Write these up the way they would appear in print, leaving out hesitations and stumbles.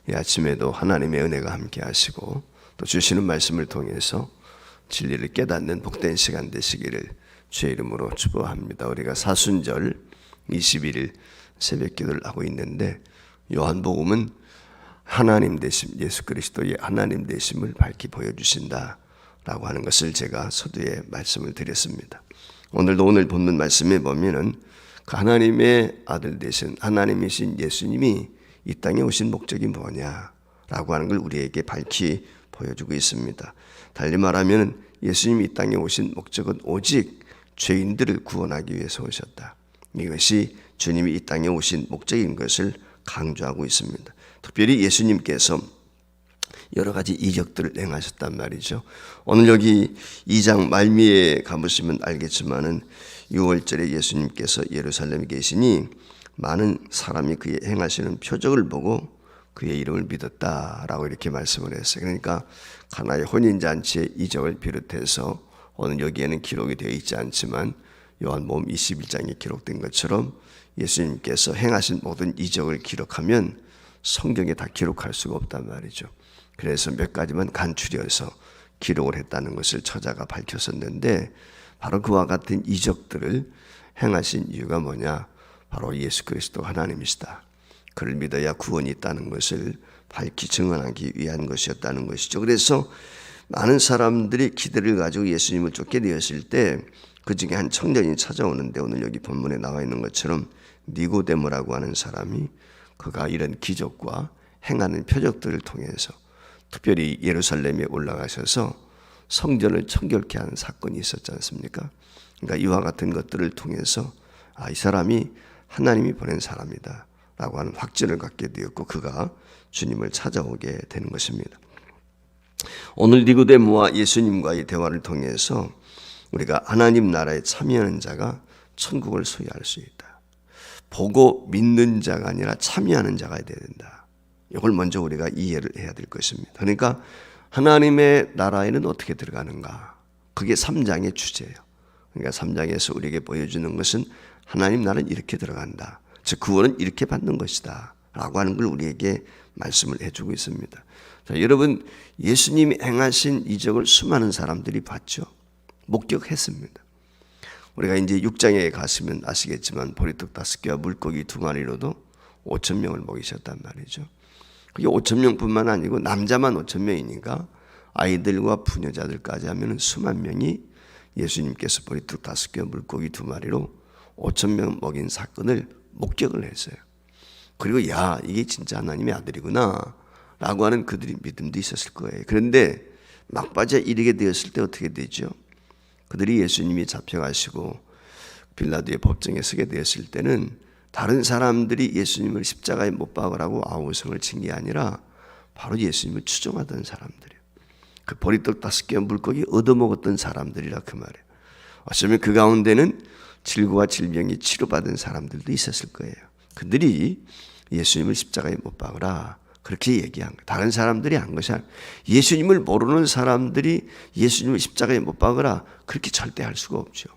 이 아침에도 하나님의 은혜가 함께 하시고 또 주시는 말씀을 통해서 진리를 깨닫는 복된 시간 되시기를 주의 이름으로 축복합니다. 우리가 사순절 21일 새벽 기도를 하고 있는데 요한복음은 하나님 되심, 예수 그리스도의 하나님 되심을 밝히 보여주신다라고 하는 것을 제가 서두에 말씀을 드렸습니다. 오늘도 오늘 본문 말씀에 보면은 그 하나님의 아들 되신 하나님이신 예수님이 이 땅에 오신 목적이 뭐냐라고 하는 걸 우리에게 밝히 보여주고 있습니다. 달리 말하면 예수님이 이 땅에 오신 목적은 오직 죄인들을 구원하기 위해서 오셨다. 이것이 주님이 이 땅에 오신 목적인 것을 강조하고 있습니다. 특별히 예수님께서 여러 가지 이적들을 행하셨단 말이죠. 오늘 여기 2장 말미에 가보시면 알겠지만은 6월절에 예수님께서 예루살렘에 계시니 많은 사람이 그의 행하시는 표적을 보고 그의 이름을 믿었다라고 이렇게 말씀을 했어요. 그러니까 가나의 혼인잔치의 이적을 비롯해서 오늘 여기에는 기록이 되어 있지 않지만 요한복음 21장에 기록된 것처럼 예수님께서 행하신 모든 이적을 기록하면 성경에 다 기록할 수가 없단 말이죠. 그래서 몇 가지만 간추려서 기록을 했다는 것을 저자가 밝혔었는데 바로 그와 같은 이적들을 행하신 이유가 뭐냐? 바로 예수 그리스도 하나님이시다. 그를 믿어야 구원이 있다는 것을 밝히 증언하기 위한 것이었다는 것이죠. 그래서 많은 사람들이 기대를 가지고 예수님을 쫓게 되었을 때 그 중에 한 청년이 찾아오는데 오늘 여기 본문에 나와 있는 것처럼 니고데모라고 하는 사람이 그가 이런 기적과 행하는 표적들을 통해서 특별히 예루살렘에 올라가셔서 성전을 청결케 하는 사건이 있었지 않습니까? 그러니까 이와 같은 것들을 통해서 이 사람이 하나님이 보낸 사람이다 라고 하는 확신을 갖게 되었고 그가 주님을 찾아오게 되는 것입니다. 오늘 니고데모와 예수님과의 대화를 통해서 우리가 하나님 나라에 참여하는 자가 천국을 소유할 수 있다. 보고 믿는 자가 아니라 참여하는 자가 되어야 된다. 이걸 먼저 우리가 이해를 해야 될 것입니다. 그러니까 하나님의 나라에는 어떻게 들어가는가? 그게 3장의 주제예요. 그러니까 3장에서 우리에게 보여주는 것은 하나님 나라는 이렇게 들어간다. 즉 구원은 이렇게 받는 것이다. 라고 하는 걸 우리에게 말씀을 해주고 있습니다. 자, 여러분 예수님이 행하신 이적을 수많은 사람들이 봤죠. 목격했습니다. 우리가 이제 6장에 갔으면 아시겠지만 보리떡 5개와 물고기 2마리로도 5,000명을 먹이셨단 말이죠. 그게 5,000명뿐만 아니고 남자만 5,000명이니까 아이들과 부녀자들까지 하면 수만 명이 예수님께서 보리떡 5개와 물고기 2마리로 5,000명 먹인 사건을 목격을 했어요. 그리고 이게 진짜 하나님의 아들이구나 라고 하는 그들이 믿음도 있었을 거예요. 그런데 막바지에 이르게 되었을 때 어떻게 되죠? 그들이 예수님이 잡혀가시고 빌라도의 법정에 서게 되었을 때는 다른 사람들이 예수님을 십자가에 못 박으라고 아우성을 친 게 아니라 바로 예수님을 추종하던 사람들이에요. 그 보리떡 5개와 물고기 얻어먹었던 사람들이라 그 말이에요. 어쩌면 그 가운데는 질고와 질병이 치료받은 사람들도 있었을 거예요. 그들이 예수님을 십자가에 못 박으라 그렇게 얘기한 거예요. 다른 사람들이 한 것이 아니라 예수님을 모르는 사람들이 예수님을 십자가에 못 박으라 그렇게 절대 할 수가 없죠.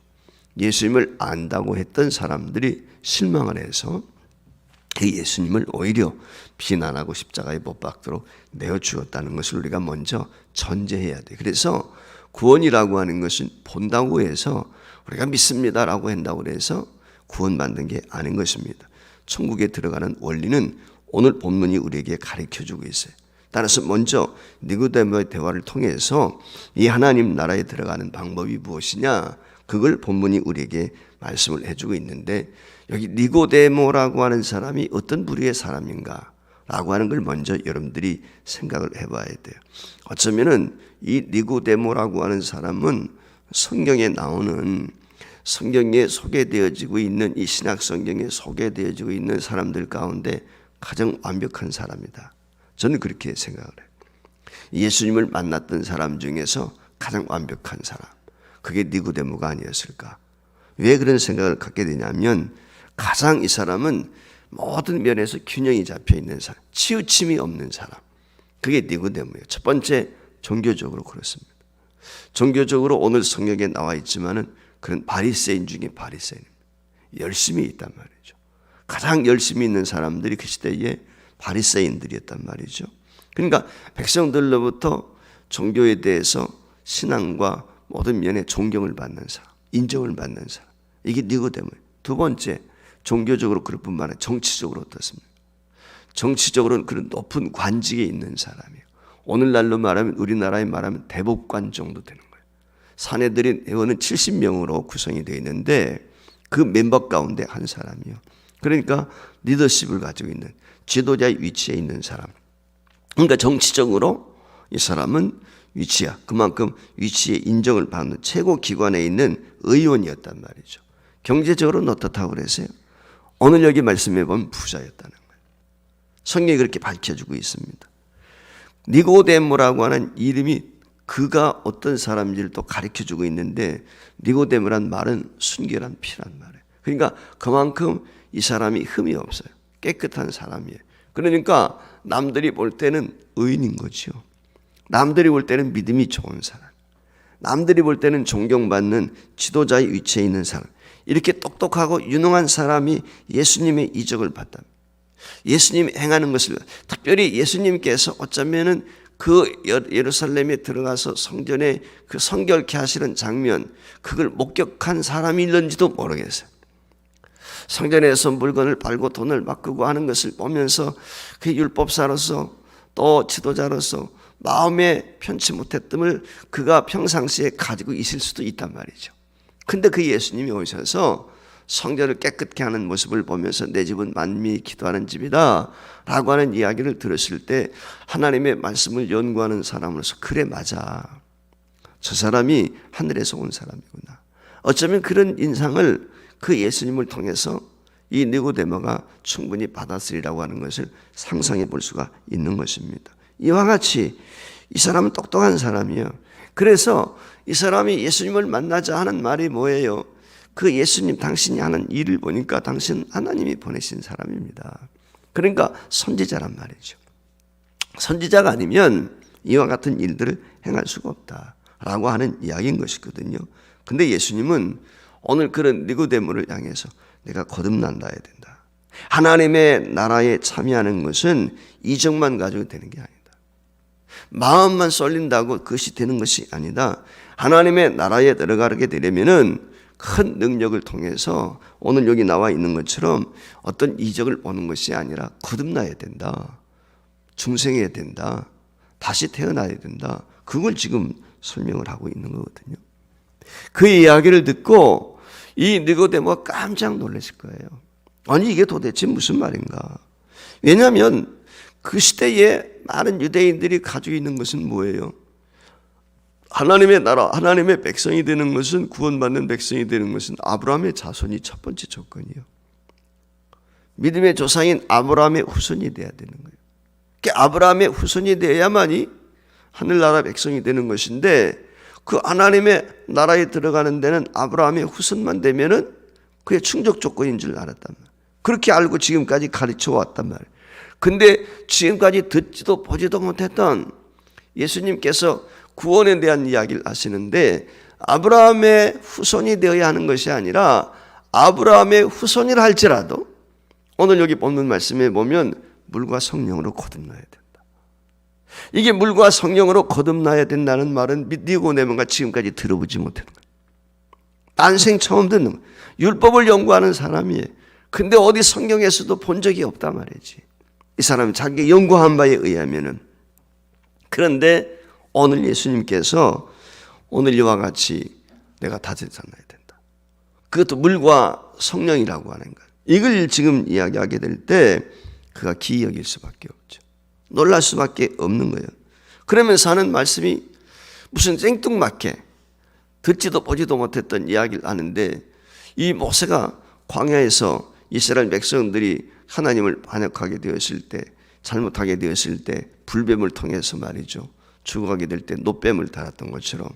예수님을 안다고 했던 사람들이 실망을 해서 그 예수님을 오히려 비난하고 십자가에 못 박도록 내어주었다는 것을 우리가 먼저 전제해야 돼요. 그래서 구원이라고 하는 것은 본다고 해서 우리가 믿습니다라고 한다고 해서 구원받는 게 아닌 것입니다. 천국에 들어가는 원리는 오늘 본문이 우리에게 가르쳐주고 있어요. 따라서 먼저 니고데모의 대화를 통해서 이 하나님 나라에 들어가는 방법이 무엇이냐 그걸 본문이 우리에게 말씀을 해주고 있는데 여기 니고데모라고 하는 사람이 어떤 부류의 사람인가 라고 하는 걸 먼저 여러분들이 생각을 해봐야 돼요. 어쩌면은 이 니고데모라고 하는 사람은 성경에 나오는 성경에 소개되어지고 있는 이 신약 성경에 소개되어지고 있는 사람들 가운데 가장 완벽한 사람이다. 저는 그렇게 생각을 해요. 예수님을 만났던 사람 중에서 가장 완벽한 사람. 그게 니고데모가 아니었을까? 왜 그런 생각을 갖게 되냐면 가장 이 사람은 모든 면에서 균형이 잡혀 있는 사람, 치우침이 없는 사람. 그게 니고데모예요. 첫 번째 종교적으로 그렇습니다. 종교적으로 오늘 성경에 나와 있지만은 그런 바리새인 중에 바리새인 열심히 있단 말이죠. 가장 열심히 있는 사람들이 그 시대에 바리새인들이었단 말이죠. 그러니까 백성들로부터 종교에 대해서 신앙과 모든 면에 존경을 받는 사람, 인정을 받는 사람. 이게 니고데모예요. 두 번째, 종교적으로 그럴 뿐만 아니라 정치적으로 어떻습니까? 정치적으로는 그런 높은 관직에 있는 사람이에요. 오늘날로 말하면 우리나라에 말하면 대법관 정도 되는 거예요. 사내들인 회원은 70명으로 구성이 되어 있는데 그 멤버 가운데 한 사람이요. 그러니까 리더십을 가지고 있는 지도자의 위치에 있는 사람. 그러니까 정치적으로 이 사람은 위치야. 그만큼 위치에 인정을 받는 최고 기관에 있는 의원이었단 말이죠. 경제적으로는 어떻다고 그랬어요? 오늘 여기 말씀해 보면 부자였다는 거예요. 성경이 그렇게 밝혀주고 있습니다. 니고데모라고 하는 이름이 그가 어떤 사람인지를 또 가르쳐주고 있는데 니고데모란 말은 순결한 피란 말이에요. 그러니까 그만큼 이 사람이 흠이 없어요. 깨끗한 사람이에요. 그러니까 남들이 볼 때는 의인인 거죠. 남들이 볼 때는 믿음이 좋은 사람, 남들이 볼 때는 존경받는 지도자의 위치에 있는 사람, 이렇게 똑똑하고 유능한 사람이 예수님의 이적을 받다. 예수님이 행하는 것을, 특별히 예수님께서 어쩌면은 그 예루살렘에 들어가서 성전에 그 성결케 하시는 장면, 그걸 목격한 사람이 있는지도 모르겠어요. 성전에서 물건을 팔고 돈을 바꾸고 하는 것을 보면서 그 율법사로서 또 지도자로서 마음에 편치 못했음을 그가 평상시에 가지고 있을 수도 있단 말이죠. 근데 그 예수님이 오셔서 성전을 깨끗게 하는 모습을 보면서 내 집은 만민이 기도하는 집이다 라고 하는 이야기를 들었을 때 하나님의 말씀을 연구하는 사람으로서 그래, 맞아, 저 사람이 하늘에서 온 사람이구나. 어쩌면 그런 인상을 그 예수님을 통해서 이 니고데모가 충분히 받았으리라고 하는 것을 상상해 볼 수가 있는 것입니다. 이와 같이 이 사람은 똑똑한 사람이에요. 그래서 이 사람이 예수님을 만나자 하는 말이 뭐예요? 그 예수님 당신이 하는 일을 보니까 당신 하나님이 보내신 사람입니다. 그러니까 선지자란 말이죠. 선지자가 아니면 이와 같은 일들을 행할 수가 없다라고 하는 이야기인 것이거든요. 근데 예수님은 오늘 그런 니고데모를 향해서 내가 거듭난다 해야 된다. 하나님의 나라에 참여하는 것은 이정만 가지고 되는 게 아니다. 마음만 쏠린다고 그것이 되는 것이 아니다. 하나님의 나라에 들어가게 되려면은 큰 능력을 통해서 오늘 여기 나와 있는 것처럼 어떤 이적을 보는 것이 아니라 거듭나야 된다. 중생해야 된다. 다시 태어나야 된다. 그걸 지금 설명을 하고 있는 거거든요. 그 이야기를 듣고 이 니고데모가 깜짝 놀랐을 거예요. 아니 이게 도대체 무슨 말인가? 왜냐하면 그 시대에 많은 유대인들이 가지고 있는 것은 뭐예요? 하나님의 나라, 하나님의 백성이 되는 것은, 구원받는 백성이 되는 것은 아브라함의 자손이 첫 번째 조건이에요. 믿음의 조상인 아브라함의 후손이 돼야 되는 거예요. 그러니까 아브라함의 후손이 되어야만이 하늘나라 백성이 되는 것인데 그 하나님의 나라에 들어가는 데는 아브라함의 후손만 되면은 그게 충족 조건인 줄 알았단 말이에요. 그렇게 알고 지금까지 가르쳐 왔단 말이에요. 근데 지금까지 듣지도 보지도 못했던 예수님께서 구원에 대한 이야기를 하시는데 아브라함의 후손이 되어야 하는 것이 아니라 아브라함의 후손이라 할지라도 오늘 여기 본문 말씀에 보면 물과 성령으로 거듭나야 된다. 이게 물과 성령으로 거듭나야 된다는 말은 니고데모가 지금까지 들어보지 못하는 거예요. 난생 처음 듣는 거예요. 율법을 연구하는 사람이에요. 근데 어디 성경에서도 본 적이 없단 말이지. 이 사람이 자기 연구한 바에 의하면은. 그런데 오늘 예수님께서 오늘 이와 같이 내가 다시 살아야 된다. 그것도 물과 성령이라고 하는 거예요. 이걸 지금 이야기하게 될 때 그가 기이 여길 수밖에 없죠. 놀랄 수밖에 없는 거예요. 그러면서 하는 말씀이 무슨 생뚱맞게 듣지도 보지도 못했던 이야기를 하는데 이 모세가 광야에서 이스라엘 백성들이 하나님을 반역하게 되었을 때, 잘못하게 되었을 때 불뱀을 통해서 말이죠. 죽어가게 될 때 노뱀을 달았던 것처럼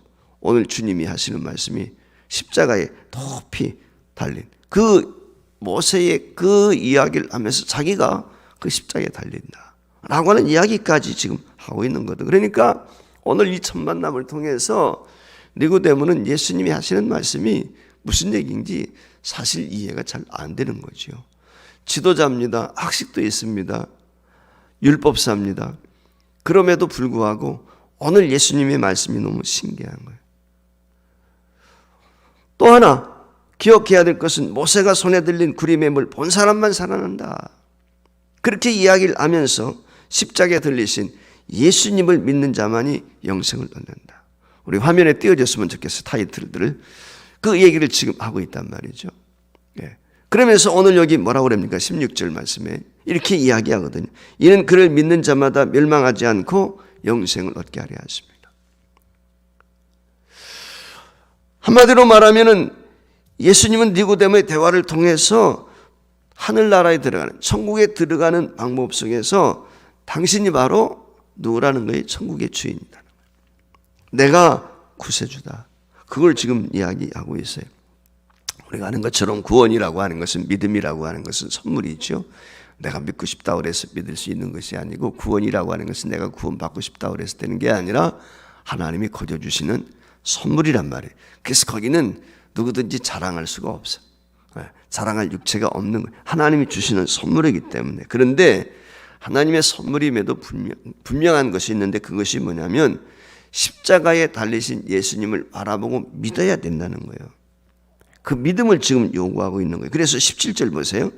오늘 주님이 하시는 말씀이 십자가에 높이 달린 그 모세의 그 이야기를 하면서 자기가 그 십자가에 달린다 라고 하는 이야기까지 지금 하고 있는 거다. 그러니까 오늘 이 첫 만남을 통해서 니고데모는 예수님이 하시는 말씀이 무슨 얘기인지 사실 이해가 잘 안 되는 거죠. 지도자입니다. 학식도 있습니다. 율법사입니다. 그럼에도 불구하고 오늘 예수님의 말씀이 너무 신기한 거예요. 또 하나 기억해야 될 것은 모세가 손에 들린 구림의 물 본 사람만 살아난다. 그렇게 이야기를 하면서 십자가에 들리신 예수님을 믿는 자만이 영생을 얻는다. 우리 화면에 띄워줬으면 좋겠어요. 타이틀들을. 그 얘기를 지금 하고 있단 말이죠. 예. 그러면서 오늘 여기 뭐라고 그럽니까? 16절 말씀에 이렇게 이야기하거든요. 이는 그를 믿는 자마다 멸망하지 않고 영생을 얻게 하려 하십니다. 한마디로 말하면은 예수님은 니고데모의 대화를 통해서 하늘나라에 들어가는, 천국에 들어가는 방법 속에서 당신이 바로 누구라는 거예요? 천국의 주인이다. 내가 구세주다. 그걸 지금 이야기하고 있어요. 우리가 아는 것처럼 구원이라고 하는 것은, 믿음이라고 하는 것은 선물이죠. 내가 믿고 싶다 그래서 믿을 수 있는 것이 아니고, 구원이라고 하는 것은 내가 구원받고 싶다 그래서 되는 게 아니라 하나님이 거저주시는 선물이란 말이에요. 그래서 거기는 누구든지 자랑할 수가 없어요. 자랑할 육체가 없는 거예요. 하나님이 주시는 선물이기 때문에. 그런데 하나님의 선물임에도 분명한 것이 있는데, 그것이 뭐냐면 십자가에 달리신 예수님을 바라보고 믿어야 된다는 거예요. 그 믿음을 지금 요구하고 있는 거예요. 그래서 17절 보세요.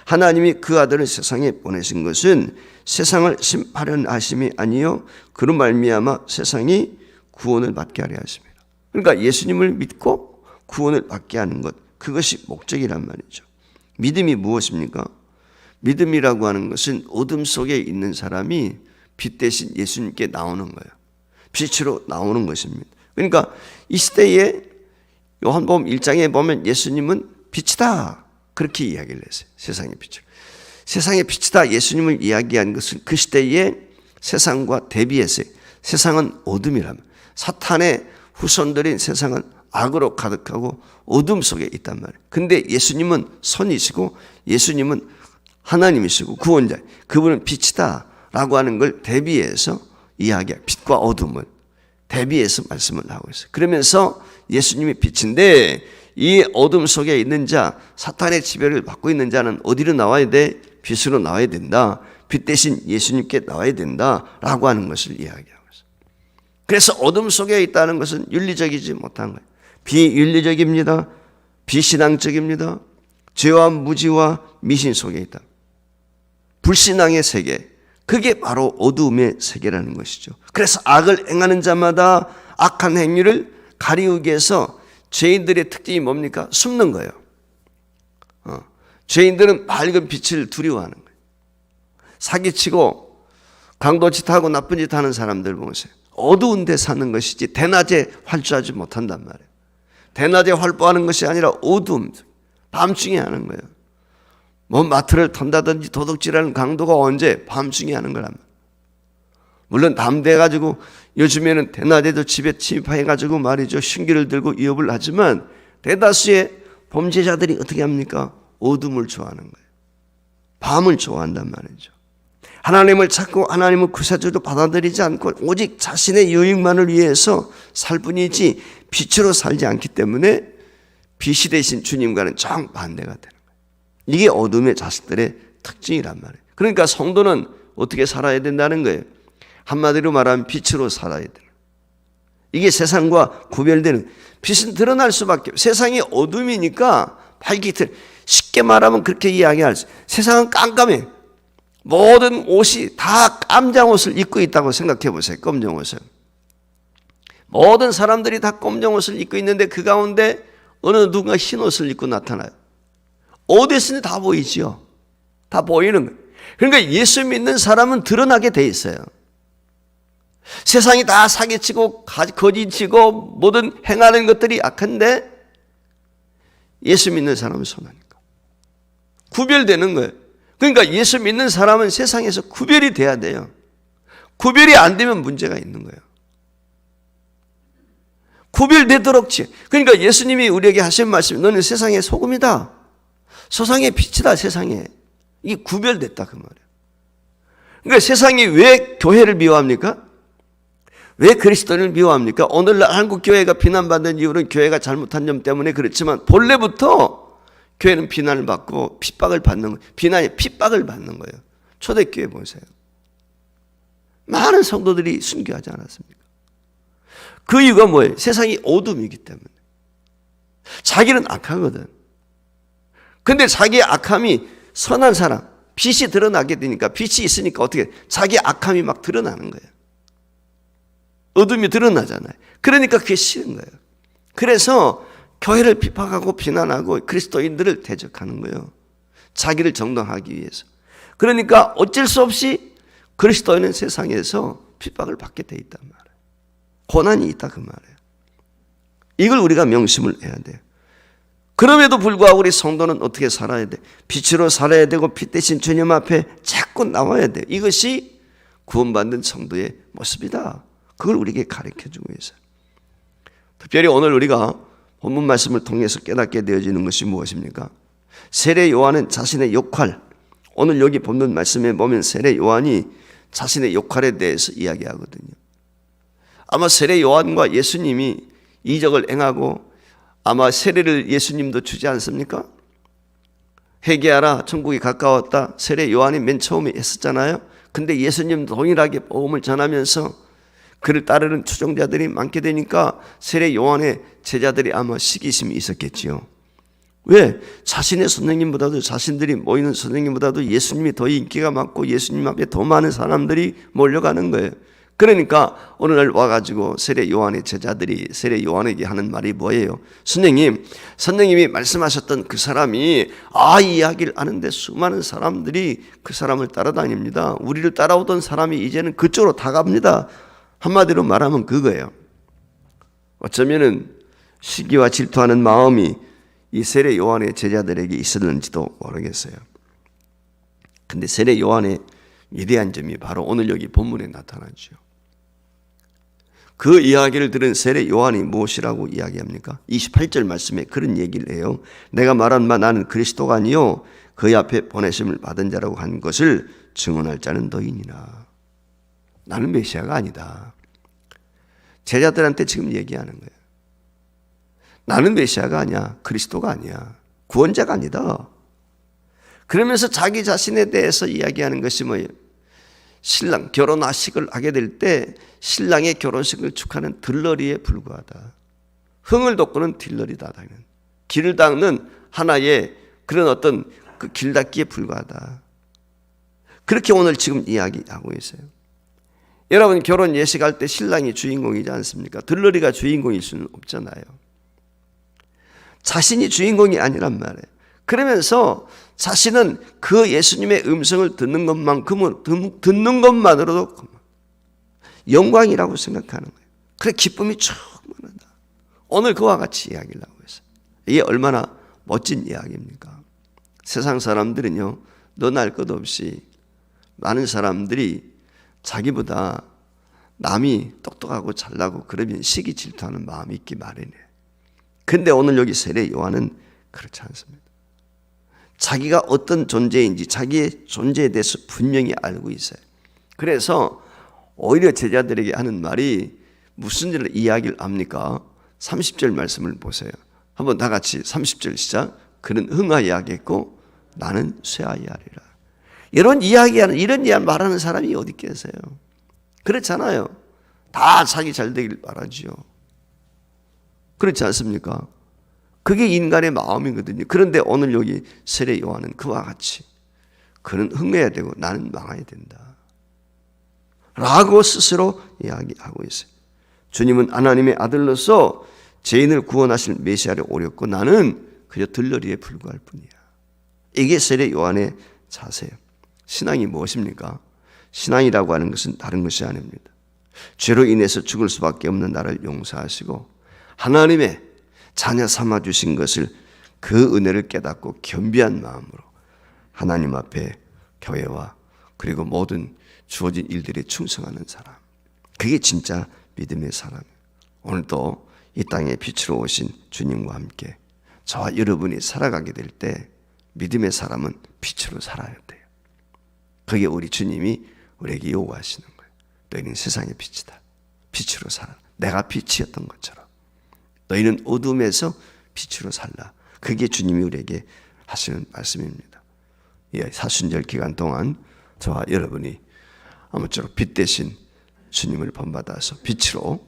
하나님이 그 아들을 세상에 보내신 것은 세상을 심판하려 하심이 아니요 그로 말미암아 세상이 구원을 받게 하려 하십니다. 그러니까 예수님을 믿고 구원을 받게 하는 것, 그것이 목적이란 말이죠. 믿음이 무엇입니까? 믿음이라고 하는 것은 어둠 속에 있는 사람이 빛 대신 예수님께 나오는 거예요. 빛으로 나오는 것입니다. 그러니까 이 시대에 요한복음 1장에 보면 예수님은 빛이다, 그렇게 이야기를 했어요. 세상의 빛을. 세상의 빛이다 예수님을 이야기한 것은 그 시대에 세상과 대비했어요. 세상은 어둠이라면, 사탄의 후손들인 세상은 악으로 가득하고 어둠 속에 있단 말이에요. 근데 예수님은 선이시고 예수님은 하나님이시고 구원자, 그분은 빛이다 라고 하는 걸 대비해서 이야기해요. 빛과 어둠을 대비해서 말씀을 하고 있어요. 그러면서 예수님이 빛인데 이 어둠 속에 있는 자, 사탄의 지배를 받고 있는 자는 어디로 나와야 돼? 빛으로 나와야 된다. 빛 대신 예수님께 나와야 된다 라고 하는 것을 이야기하고 있어요. 그래서 어둠 속에 있다는 것은 윤리적이지 못한 거예요. 비윤리적입니다. 비신앙적입니다. 죄와 무지와 미신 속에 있다. 불신앙의 세계, 그게 바로 어두움의 세계라는 것이죠. 그래서 악을 행하는 자마다 악한 행위를 가리우기 위해서 죄인들의 특징이 뭡니까? 숨는 거예요. 죄인들은 밝은 빛을 두려워하는 거예요. 사기치고 강도 짓 하고 나쁜 짓 하는 사람들 보세요. 어두운 데 사는 것이지 대낮에 활주하지 못한단 말이에요. 대낮에 활보하는 것이 아니라 어두움, 밤중에 하는 거예요. 뭐 마트를 턴다든지 도둑질하는 강도가 언제? 밤중에 하는 거란 말이에요. 물론 담대해가지고 요즘에는 대낮에도 집에 침입해가지고 말이죠, 흉기를 들고 위협을 하지만 대다수의 범죄자들이 어떻게 합니까? 어둠을 좋아하는 거예요. 밤을 좋아한단 말이죠. 하나님을 찾고 하나님을 구세주로 받아들이지 않고 오직 자신의 유익만을 위해서 살 뿐이지 빛으로 살지 않기 때문에 빛이 되신 주님과는 정반대가 되는 거예요. 이게 어둠의 자식들의 특징이란 말이에요. 그러니까 성도는 어떻게 살아야 된다는 거예요? 한마디로 말하면 빛으로 살아야 되는 거예요. 이게 세상과 구별되는, 빛은 드러날 수밖에 없어요. 세상이 어둠이니까 밝기 틀, 쉽게 말하면 그렇게 이야기할 수 있어요. 세상은 깜깜해. 모든 옷이 다 깜장 옷을 입고 있다고 생각해 보세요. 검정 옷을. 모든 사람들이 다 검정 옷을 입고 있는데 그 가운데 어느 누군가 흰 옷을 입고 나타나요. 어디서든 다 보이지요. 다 보이는 거예요. 그러니까 예수 믿는 사람은 드러나게 돼 있어요. 세상이 다 사기치고 거짓치고 모든 행하는 것들이 악한데 예수 믿는 사람은 선하니까 구별되는 거예요. 그러니까 예수 믿는 사람은 세상에서 구별이 돼야 돼요. 구별이 안 되면 문제가 있는 거예요. 구별되도록 그러니까 예수님이 우리에게 하신 말씀이 너는 세상의 소금이다. 세상의 빛이다. 세상에. 이게 구별됐다 그 말이에요. 그러니까 세상이 왜 교회를 미워합니까? 왜 그리스도인을 미워합니까? 오늘날 한국 교회가 비난받는 이유는 교회가 잘못한 점 때문에 그렇지만 본래부터 교회는 비난을 받고 핍박을 받는 거예요. 비난이 핍박을 받는 거예요. 초대교회 보세요. 많은 성도들이 순교하지 않았습니까? 그 이유가 뭐예요? 세상이 어둠이기 때문에. 자기는 악하거든. 근데 자기의 악함이 선한 사람, 빛이 드러나게 되니까, 빛이 있으니까 어떻게 자기 악함이 막 드러나는 거예요. 어둠이 드러나잖아요. 그러니까 그게 싫은 거예요. 그래서 교회를 핍박하고 비난하고 그리스도인들을 대적하는 거예요. 자기를 정당하기 위해서. 그러니까 어쩔 수 없이 그리스도인은 세상에서 핍박을 받게 돼 있단 말이에요. 고난이 있다 그 말이에요. 이걸 우리가 명심을 해야 돼요. 그럼에도 불구하고 우리 성도는 어떻게 살아야 돼? 빛으로 살아야 되고 빛 대신 주님 앞에 자꾸 나와야 돼요. 이것이 구원받는 성도의 모습이다. 그걸 우리에게 가르쳐주고 있어요. 특별히 오늘 우리가 본문 말씀을 통해서 깨닫게 되어지는 것이 무엇입니까? 세례 요한은 자신의 역할, 오늘 여기 본문 말씀에 보면 세례 요한이 자신의 역할에 대해서 이야기하거든요. 아마 세례 요한과 예수님이 이적을 행하고 아마 세례를 예수님도 주지 않습니까? 회개하라, 천국이 가까웠다. 세례 요한이 맨 처음에 했었잖아요. 근데 예수님도 동일하게 복음을 전하면서 그를 따르는 추종자들이 많게 되니까 세례 요한의 제자들이 아마 시기심이 있었겠지요. 왜? 자신의 선생님보다도, 자신들이 모이는 선생님보다도 예수님이 더 인기가 많고 예수님 앞에 더 많은 사람들이 몰려가는 거예요. 그러니까 어느 날 와가지고 세례 요한의 제자들이 세례 요한에게 하는 말이 뭐예요? 선생님이 말씀하셨던 그 사람이 이 이야기를 아는데 수많은 사람들이 그 사람을 따라다닙니다. 우리를 따라오던 사람이 이제는 그쪽으로 다 갑니다. 한마디로 말하면 그거예요. 어쩌면은 시기와 질투하는 마음이 이 세례 요한의 제자들에게 있었는지도 모르겠어요. 근데 세례 요한의 위대한 점이 바로 오늘 여기 본문에 나타나죠. 그 이야기를 들은 세례 요한이 무엇이라고 이야기합니까? 28절 말씀에 그런 얘기를 해요. 내가 말한 바 나는 그리스도가 아니요 그의 앞에 보내심을 받은 자라고 한 것을 증언할 자는 너희니라. 나는 메시아가 아니다. 제자들한테 지금 얘기하는 거예요. 나는 메시아가 아니야. 그리스도가 아니야. 구원자가 아니다. 그러면서 자기 자신에 대해서 이야기하는 것이 뭐예요? 신랑 결혼하식을 하게 될 때 신랑의 결혼식을 축하는 들러리에 불과하다. 흥을 돋구는 들러리다. 길을 닦는 하나의 그런 어떤 그 길닦기에 불과하다. 그렇게 오늘 지금 이야기하고 있어요. 여러분 결혼 예식할 때 신랑이 주인공이지 않습니까? 들러리가 주인공일 수는 없잖아요. 자신이 주인공이 아니란 말이에요. 그러면서 자신은 그 예수님의 음성을 듣는 것만으로도 영광이라고 생각하는 거예요. 그래 기쁨이 충만하다. 오늘 그와 같이 이야기를 하고 있어요. 이게 얼마나 멋진 이야기입니까? 세상 사람들은요, 너나 할 것 없이 많은 사람들이 자기보다 남이 똑똑하고 잘나고 그러면 시기 질투하는 마음이 있기 마련이에요. 근데 오늘 여기 세례 요한은 그렇지 않습니다. 자기가 어떤 존재인지 자기의 존재에 대해서 분명히 알고 있어요. 그래서 오히려 제자들에게 하는 말이 무슨 일을 이야기를 합니까? 30절 말씀을 보세요. 한번 다 같이 30절 시작. 그는 흥하여 하겠고 나는 쇠하여 하리라. 이런 이야기 말하는 사람이 어디 계세요? 그렇잖아요. 다 자기 잘 되길 바라지요. 그렇지 않습니까? 그게 인간의 마음이거든요. 그런데 오늘 여기 세례 요한은 그와 같이 그는 흥해야 되고 나는 망해야 된다 라고 스스로 이야기하고 있어요. 주님은 하나님의 아들로서 죄인을 구원하실 메시아를 오렸고 나는 그저 들러리에 불과할 뿐이야. 이게 세례 요한의 자세예요. 신앙이 무엇입니까? 신앙이라고 하는 것은 다른 것이 아닙니다. 죄로 인해서 죽을 수밖에 없는 나를 용서하시고 하나님의 자녀 삼아주신 것을 그 은혜를 깨닫고 겸비한 마음으로 하나님 앞에 교회와 그리고 모든 주어진 일들에 충성하는 사람. 그게 진짜 믿음의 사람이에요. 오늘도 이 땅에 빛으로 오신 주님과 함께 저와 여러분이 살아가게 될 때 믿음의 사람은 빛으로 살아야 돼요. 그게 우리 주님이 우리에게 요구하시는 거예요. 너희는 세상의 빛이다. 빛으로 살아. 내가 빛이었던 것처럼. 너희는 어둠에서 빛으로 살라. 그게 주님이 우리에게 하시는 말씀입니다. 예, 사순절 기간 동안 저와 여러분이 아무쪼록 빛 대신 주님을 본받아서 빛으로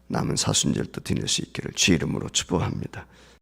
남은 사순절도 지낼 수 있기를 주의 이름으로 축복합니다.